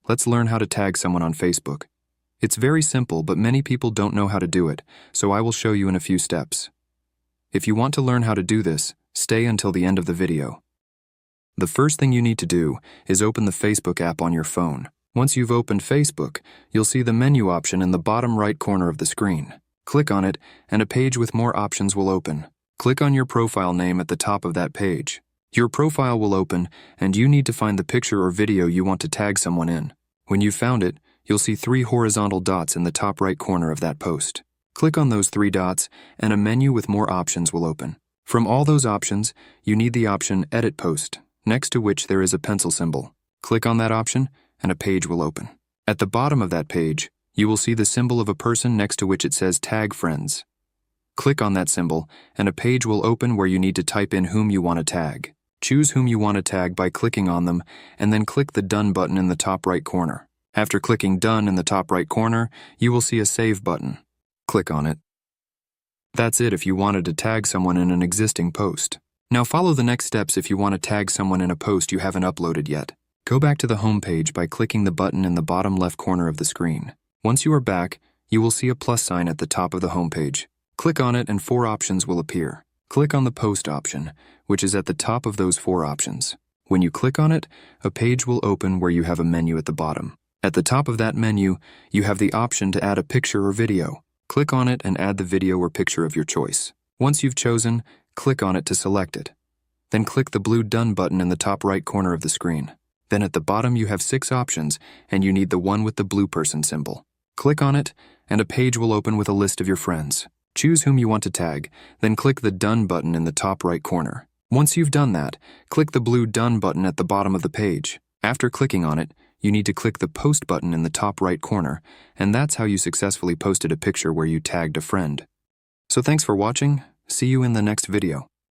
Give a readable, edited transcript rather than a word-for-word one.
Let's learn how to tag someone on Facebook. It's very simple, but many people don't know how to do it, so I will show you in a few steps. If you want to learn how to do this, stay until the end of the video. The first thing you need to do is open the Facebook app on your phone. Once you've opened Facebook, you'll see the menu option in the bottom right corner of the screen. Click on it, and a page with more options will open. Click on your profile name at the top of that page. Your profile will open, and you need to find the picture or video you want to tag someone in. When you've found it, you'll see 3 horizontal dots in the top right corner of that post. Click on those 3 dots, and a menu with more options will open. From all those options, you need the option Edit Post, next to which there is a pencil symbol. Click on that option, and a page will open. At the bottom of that page, you will see the symbol of a person next to which it says Tag Friends. Click on that symbol, and a page will open where you need to type in whom you want to tag. Choose whom you want to tag by clicking on them, and then click the Done button in the top right corner. After clicking Done in the top right corner, you will see a Save button. Click on it. That's it if you wanted to tag someone in an existing post. Now follow the next steps if you want to tag someone in a post you haven't uploaded yet. Go back to the home page by clicking the button in the bottom left corner of the screen. Once you are back, you will see a plus sign at the top of the home page. Click on it and 4 options will appear. Click on the Post option, which is at the top of those 4 options. When you click on it, a page will open where you have a menu at the bottom. At the top of that menu, you have the option to add a picture or video. Click on it and add the video or picture of your choice. Once you've chosen, click on it to select it. Then click the blue Done button in the top right corner of the screen. Then at the bottom you have 6 options, and you need the one with the blue person symbol. Click on it, and a page will open with a list of your friends. Choose whom you want to tag, then click the Done button in the top right corner. Once you've done that, click the blue Done button at the bottom of the page. After clicking on it, you need to click the Post button in the top right corner, and that's how you successfully posted a picture where you tagged a friend. So thanks for watching. See you in the next video.